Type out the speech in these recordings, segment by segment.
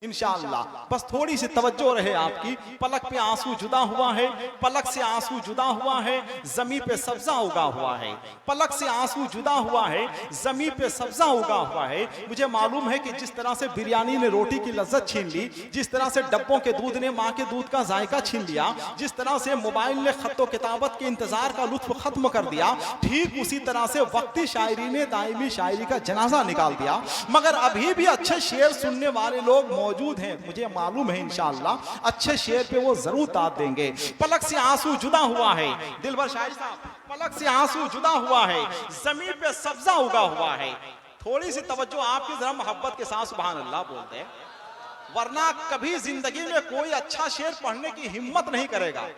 इंशाअल्लाह। बस थोड़ी सी तवज्जो रहे आपकी। पलक पे आंसू जुदा हुआ है, पलक से आंसू जुदा हुआ है, जमीन पे सब्जा उगा हुआ है। पलक से आंसू जुदा हुआ है, जमीन पे सब्जा उगा हुआ है। मुझे मालूम है कि जिस तरह से बिरयानी ने रोटी की लज्जत छीन ली, जिस तरह से डब्बों के दूध ने माँ के दूध का जायका छीन लिया, जिस तरह से मोबाइल ने खत्तो किताबत के इंतजार का लुत्फ खत्म कर दिया, ठीक उसी तरह से वक्ती शायरी ने दायमी शायरी का जनाजा निकाल दिया। मगर अभी भी अच्छे शेर सुनने वाले लोग मौजूद हैं, मुझे मालूम है इंशाअल्लाह अच्छे शेर पे वो जरूर दाद देंगे। पलक से आंसू जुदा हुआ है, दिलबर शायर साहब, पलक से आंसू जुदा हुआ है, जमीन पे सब्जा उगा हुआ है। थोड़ी सी तवज्जो आपकी जरा मोहब्बत के साथ सुभान अल्लाह बोलते हैं, वरना कभी जिंदगी में कोई अच्छा शेर पढ़ने की हिम्मत नहीं करेगा।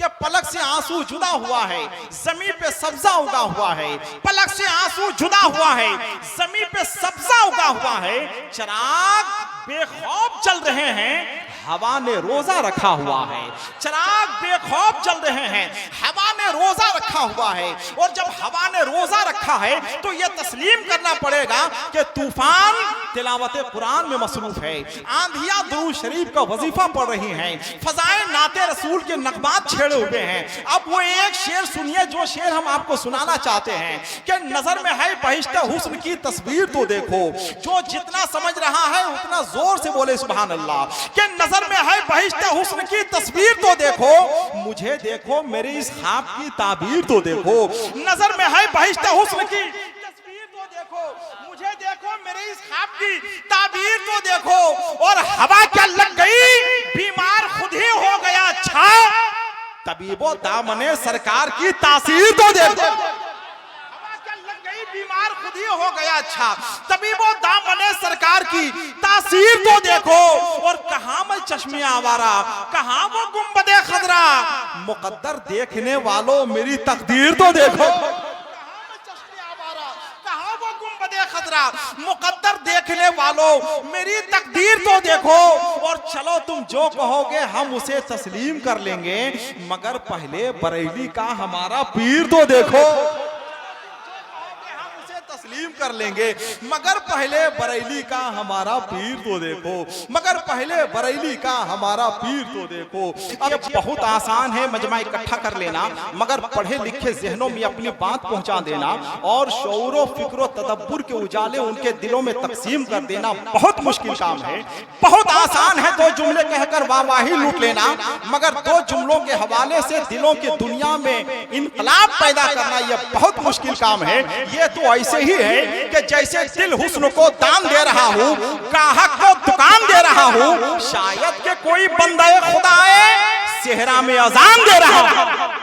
क्या पलक से आंसू जुदा हुआ है, जमीन पे सब्जा उगा हुआ है। पलक से आंसू जुदा हुआ है, जमीन पे सब्जा उगा हुआ है। चिराग बेखौफ जल रहे हैं, हवा ने रोजा रखा हुआ है। चिराग बेखौफ जल रहे हैं, हवा ने रोजा रखा हुआ है। और जब हवा ने रोजा रखा है तो यह तस्लीम करना पड़ेगा कि तूफान तिलावत कुरान में मसरूफ है, आंधियां दुरूद शरीफ का वजीफा पढ़ रही हैं, फजाएं नाते रसूल के नगमात छेड़े हुए हैं। अब वो एक शेर सुनिए जो शेर हम आपको सुनाना चाहते हैं कि नजर में है बहिश्ते हुस्न की तस्वीर तो देखो। जो जितना समझ रहा है उतना जोर से बोले सुभान अल्लाह। कि नजर में है बहिश्ते हुस्न की तस्वीर तो देखो, मुझे देखो मेरे इस ख्वाब की ताबीर तो देखो। नजर में है बहिश्ते हुस्न की तस्वीर तो देखो, मुझे देखो मेरे इस ख्वाब की ताबीर तो देखो। और हवा क्या लग गई, बीमार खुद ही हो गया अच्छा, तबीबो दामने सरकार की तासीर तो देखो। हवा क्या लग गई, बीमार खुद ही हो गया अच्छा, तबीबो दामने सरकार की तासीर तो देखो। और कहां मैं चश्मे आवारा, कहां वो गुंबदे खदरा, मुकद्दर देखने वालों मेरी तकदीर तो देखो। खतरा, मुकद्दर देखने वालों मेरी तकदीर तो देखो। और चलो तुम जो कहोगे हम उसे तस्लीम कर लेंगे, मगर पहले बरेली का हमारा पीर तो देखो। तस्लीम कर लेंगे मगर पहले बरेली का हमारा पीर तो देखो, मगर पहले बरेली का हमारा पीर तो देखो। अब बहुत आसान है मजमा इकट्ठा कर लेना, मगर पढ़े लिखे जहनों में अपनी बात पहुंचा देना और शऊरो फिक्रो तदब्बुर के उजाले उनके दिलों में तकसीम कर देना बहुत मुश्किल काम है। बहुत आसान है दो जुमले कहकर वाहवाही लूट लेना, मगर दो जुमलों के हवाले से दिलों की दुनिया में इनकलाब पैदा करना यह बहुत मुश्किल काम है। ये तो ऐसे ही है कि जैसे दिल हुस्न को दान दे रहा हूँ, ग्राहक को दुकान दे रहा हूँ, शायद के कोई बंदा खुदा सेहरा में अजान दे रहा हूँ।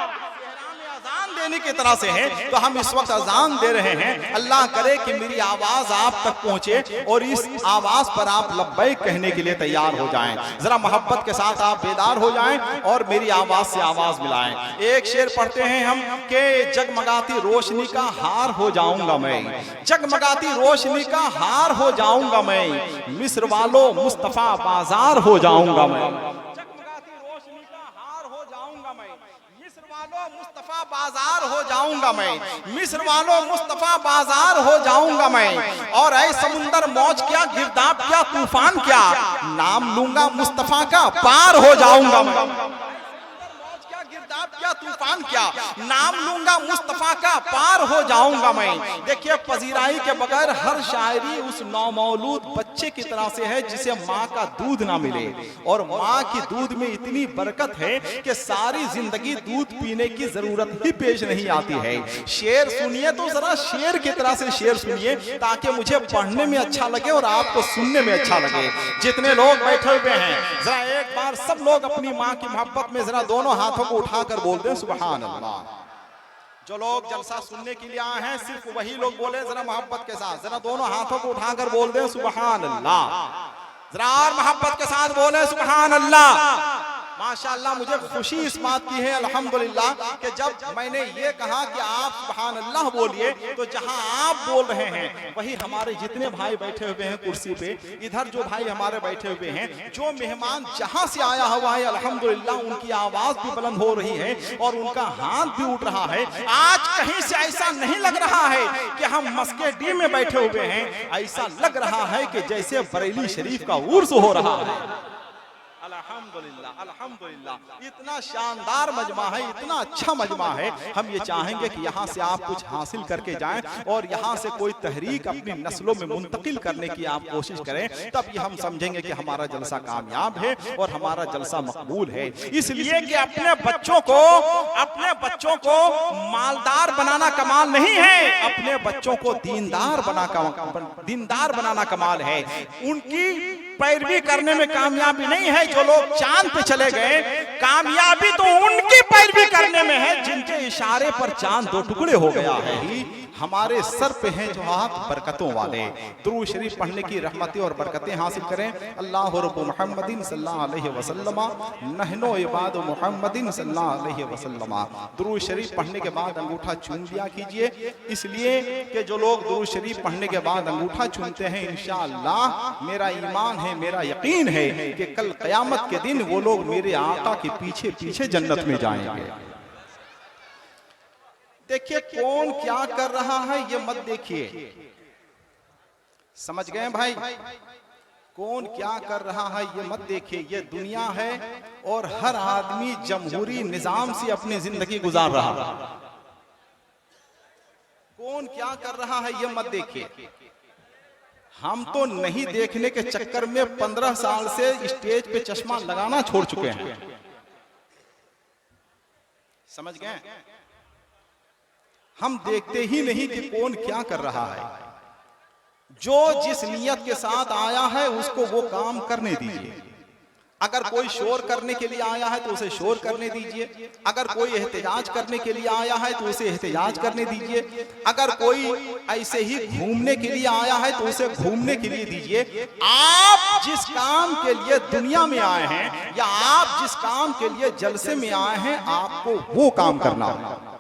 देने की तरह से है तो हम इस वक्त अजान दे रहे हैं। अल्लाह करे कि मेरी आवाज आप तक पहुंचे और इस आवाज पर आप लब्बैक कहने के लिए तैयार हो जाएं। जरा मोहब्बत के साथ आप बेदार हो जाएं और मेरी आवाज से आवाज मिलाएं। एक शेर पढ़ते हैं हम कि जगमगाती रोशनी का हार हो जाऊंगा मैं, जगमगाती रोशनी का हार हो जाऊंगा मैं, मिस्र वालों मुस्तफा बाजार हो जाऊंगा मैं। मुस्तफा बाजार हो जाऊंगा मैं, मिस्र वालों मुस्तफा बाजार हो जाऊंगा मैं। और ऐ समुंदर मौज क्या, गिरदाब क्या, तूफान क्या, नाम लूंगा मुस्तफा का पार हो जाऊंगा मैं। क्या तूफान क्या, नाम लूंगा मुस्तफा का पार हो जाऊंगा मैं। देखिए पजीराई के बगैर हर शायरी उस नौमौलूद बच्चे की तरह से है जिसे माँ का दूध ना मिले, और माँ की दूध में इतनी बरकत है कि सारी जिंदगी दूध पीने की जरूरत ही पेश नहीं आती है। शेर सुनिए तो जरा शेर की तरह से शेर सुनिए ताकि मुझे पढ़ने में अच्छा लगे और आपको सुनने में अच्छा लगे। जितने लोग बैठे हुए हैं जरा एक बार सब लोग अपनी माँ की मोहब्बत में जरा दोनों हाथों को उठाकर बोल दे सुभान अल्लाह। जो लोग जलसा सुनने के लिए आए हैं सिर्फ वही लोग बोले जरा मोहब्बत के साथ, जरा दोनों हाथों को उठाकर बोल दे सुभान अल्लाह। जरा और मोहब्बत के साथ बोले सुभान अल्लाह। माशाअल्लाह मुझे खुशी इस बात की है अल्हम्दुलिल्लाह कि जब मैंने ये कहा कि आप सुभान अल्लाह बोलिए, तो जहां आप बोल रहे हैं वही हमारे जितने भाई बैठे हुए हैं कुर्सी पे, इधर जो भाई हमारे बैठे हुए हैं, जो मेहमान जहां से आया हुआ है अल्हम्दुलिल्लाह उनकी आवाज भी बुलंद हो रही है और उनका हाथ भी उठ रहा है। आज कहीं से ऐसा नहीं लग रहा है कि हम मस्के डी में बैठे हुए हैं, ऐसा लग रहा है कि जैसे बरेली शरीफ का उर्स हो रहा है। अल्हम्दुलिल्लाह अल्हम्दुलिल्लाह, इतना शानदार मजमा है, इतना अच्छा मजमा है। हम ये चाहेंगे कि यहाँ से आप कुछ हासिल करके जाएं और यहाँ से कोई तहरीक अपनी नस्लों में मुंतकिल करने की आप कोशिश करें, तब ये हम समझेंगे कि हमारा जलसा कामयाब है और हमारा जलसा मकबूल है। इसलिए कि अपने बच्चों को मालदार बनाना कमाल नहीं है, अपने बच्चों को दीनदार बनाना कमाल है। उनकी पैरवी करने में कामयाबी नहीं है जो लोग चांद पे चले गए, कामयाबी तो उनकी पैरवी करने में है जिनके इशारे पर चांद दो टुकड़े हो गया है। हमारे सर पे हैं जो हाथ बरकतों वाले, दुरूद शरीफ पढ़ने की रहमतें और बरकतें हासिल करें। अल्लाह रब्बु मुहम्मदिन सल्लल्लाहु अलैहि वसल्लम नहनो इबाद मुहम्मदिन सल्लल्लाहु अलैहि वसल्लम। दुरूद शरीफ पढ़ने के बाद अंगूठा चूम लिया कीजिए, इसलिए कि जो लोग दुरूद शरीफ पढ़ने के बाद अंगूठा चूमते हैं, इंशाअल्लाह मेरा ईमान है, मेरा यकीन है कि कल क़यामत के दिन वो लोग मेरे आका के पीछे पीछे जन्नत में जाएंगे। देखिए कौन क्या कर रहा है ये मत देखिए, समझ गए भाई? कौन क्या कर रहा है ये मत देखिए, ये दुनिया है और हर आदमी जमहूरी निजाम से अपनी जिंदगी गुजार रहा है। कौन क्या कर रहा है ये मत देखिए। हम तो नहीं देखने के चक्कर में 15 साल से स्टेज पे चश्मा लगाना छोड़ चुके हैं, समझ गए? हम देखते ही नहीं कि कौन क्या कर रहा है। जो जिस नियत के साथ आया है उसको वो काम करने दीजिए। अगर कोई शोर करने के लिए आया है तो उसे शोर करने दीजिए, अगर कोई एहतजाज करने के लिए आया है तो उसे एहतजाज करने दीजिए, अगर कोई ऐसे ही घूमने के लिए आया है तो उसे घूमने के लिए दीजिए। आप जिस काम के लिए दुनिया में आए हैं या आप जिस काम के लिए जलसे में आए हैं, आपको वो काम करना होगा।